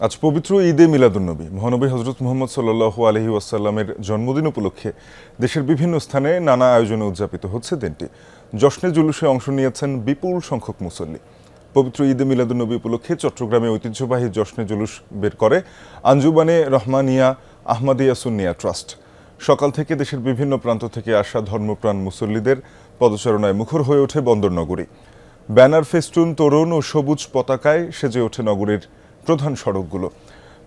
আজ পবিত্র ঈদে মিলাদুন্নবী মহানবী হজরত মুহাম্মদ সাল্লাল্লাহু আলাইহি ওয়াসাল্লামের জন্মদিন উপলক্ষে দেশের বিভিন্ন স্থানে নানা আয়োজনে উদযাপিত হচ্ছে দিনটি। জশ্নে জুলুসে অংশ নিয়েছেন বিপুল সংখ্যক মুসল্লি। পবিত্র ঈদে মিলাদুন্নবী উপলক্ষে চট্টগ্রামে ঐতিহ্যবাহী জশ্নে জুলুস বের করে আঞ্জুমানে রহমানিয়া আহমদিয়া সুন্নিয়া ট্রাস্ট। সকাল থেকে দেশের বিভিন্ন প্রান্ত থেকে আসা ধর্মপ্রাণ মুসল্লিদের পদচারণায় মুখর হয়ে ওঠে বন্দরনগরী। ব্যানার, ফেস্টুন, তোরণ ও সবুজ পতাকায় সেজে ওঠে নগরীর প্রধান সড়কগুলো।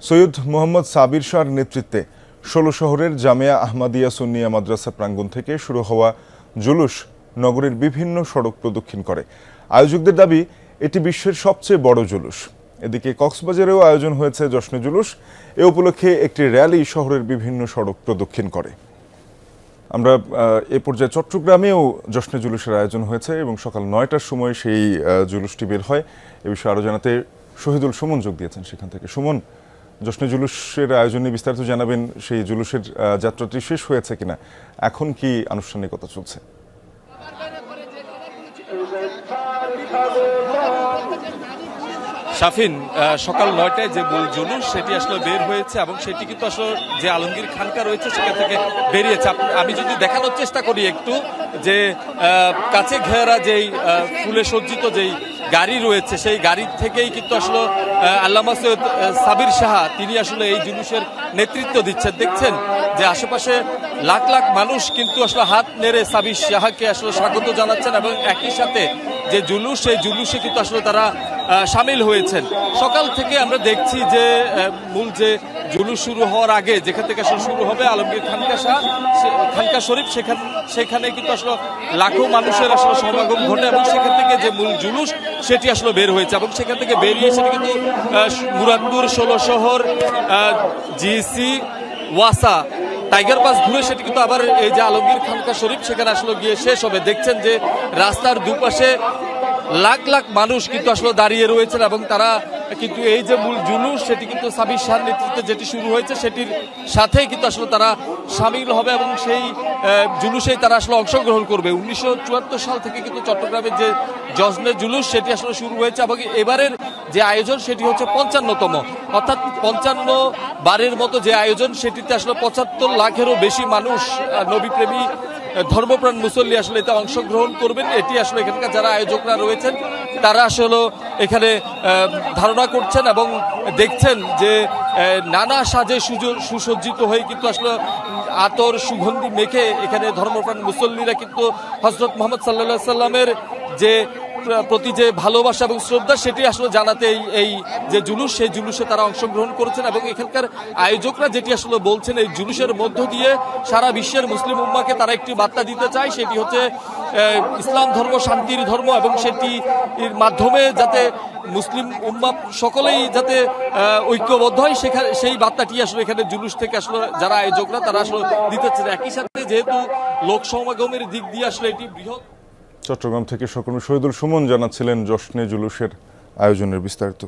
সৈয়দ মোহাম্মদ সাবির শাহর নেতৃত্বে ১৬ শহরের জামিয়া আহমদিয়া সুন্নিয়া মাদ্রাসা প্রাঙ্গণ থেকে শুরু হওয়া জুলুস নগরীর বিভিন্ন সড়ক প্রদক্ষিণ করে। আয়োজকদের দাবি এটি বিশ্বের সবচেয়ে বড় জুলুস। এদিকে কক্সবাজারেও আয়োজন হয়েছে জশ্নে জুলুস। এ উপলক্ষে একটি র্যালি শহরের বিভিন্ন সড়ক প্রদক্ষিণ করে। আমরা এ পর্যায়ে চট্টগ্রামেও জশ্নে জুলুসের আয়োজন হয়েছে এবং সকাল ৯টার সময় সেই জুলুসটি বের হয়। এ বিষয়ে আরও জানাতে শহীদুল সুমন যোগ দিয়েছেন সেখান থেকে। সুমন, জশ্নে জুলুসের আয়োজনে বিস্তারিত জানাবেন। সেই জুলুসের যাত্রাটি শেষ হয়েছে কিনা, এখন কি আনুষ্ঠানিকতা চলছে? শাফিন, সকাল ৯টায় যে মূল জুলুস সেটি আসলে বের হয়েছে এবং সেটি কিন্তু আসলে যে আলমগীর খানকা রয়েছে সেখান থেকে বেরিয়েছে। আমি যদি দেখানোর চেষ্টা করি একটু, যে কাছে ঘেরা যেই ফুলে সজ্জিত যেই গাড়ি রয়েছে সেই গাড়ি থেকেই কিন্তু আসলে আল্লামা সৈয়দ সাবির শাহ তিনি আসলে এই জুলুসের নেতৃত্ব দিচ্ছেন। দেখছেন যে আশেপাশে লাখ লাখ মানুষ কিন্তু আসলে হাত নেড়ে সাবির শাহকে আসলে স্বাগত জানাচ্ছেন এবং একই সাথে যে জুলুস সেই জুলুসে কিন্তু আসলে তারা সামিল হয়েছেন। সকাল থেকে আমরা দেখছি যে মূল যে জুলুস শুরু হওয়ার আগে যেখান থেকে আসলে শুরু হবে আলমগীর খানকা শরীফ, সেখানে কিন্তু আসলে লাখো মানুষের আসলে সমাগম ঘটে এবং সেখান থেকে যে মূল জুলুস সেটি আসলে বের হয়েছে এবং সেখান থেকে বেরিয়ে সেটি কিন্তু মুরাদপুর, ১৬ শহর, জিসি, ওয়াসা, টাইগার পাস ঘুরে সেটি কিন্তু আবার এই যে আলমগীর খানকা শরীফ সেখানে আসলে গিয়ে শেষ হবে। দেখছেন যে রাস্তার দুপাশে লাখ লাখ মানুষ কিন্তু আসলে দাঁড়িয়ে রয়েছেন এবং তারা কিন্তু এই যে মূল জুলুস সেটি কিন্তু সাবির শাহর নেতৃত্বে যেটি শুরু হয়েছে সেটির সাথেই কিন্তু আসলে তারা সামিল হবে এবং সেই জুলুসেই তারা আসলে অংশগ্রহণ করবে। ১৯৭৪ সাল থেকে কিন্তু চট্টগ্রামের যে জশ্নে জুলুস সেটি আসলে শুরু হয়েছে এবং এবারের যে আয়োজন সেটি হচ্ছে ৫৫তম, অর্থাৎ ৫৫ বারের মতো যে আয়োজন সেটিতে আসলে ৭৫ লাখেরও বেশি মানুষ নবীপ্রেমী ধর্মপ্রাণ মুসল্লি আসলে এতে অংশগ্রহণ করবেন। এটি আসলে এখানকার যারা আয়োজকরা রয়েছেন তারা আসলে এখানে ধারণা করছেন এবং দেখছেন যে নানা সাজে সুসজ্জিত হয়ে কিন্তু আসলে আতর সুগন্ধি মেখে এখানে ধর্মপ্রাণ মুসল্লিরা কিন্তু হযরত মুহাম্মদ সাল্লাল্লাহু আলাইহি সাল্লামের যে প্রতি যে ভালোবাসা এবং শ্রদ্ধা সেটি আসলে জানাতে এই যে জুলুস সেই জুলুসে তারা অংশগ্রহণ করেছেন এবং এখানকার আয়োজকরা যেটি আসলে বলছেন এই জুলুসের মধ্য দিয়ে সারা বিশ্বের মুসলিম উম্মাকে তারা একটি বার্তা দিতে চায়, সেটি হচ্ছে ইসলাম ধর্ম শান্তির ধর্ম এবং সেটির মাধ্যমে যাতে মুসলিম উম্মা সকলেই যাতে ঐক্যবদ্ধ হয় সেই বার্তাটি আসলে এখানে জুলুস থেকে আসলে যারা আয়োজকরা তারা আসলে দিতেছেন। একই সাথে যেহেতু লোক সমাগমের দিক দিয়ে আসলে এটি বৃহৎ। চট্টগ্রাম থেকে সহকর্মী শহীদুল সুমন জানাচ্ছিলেন জশ্নে জুলুসের আয়োজনের বিস্তারিত।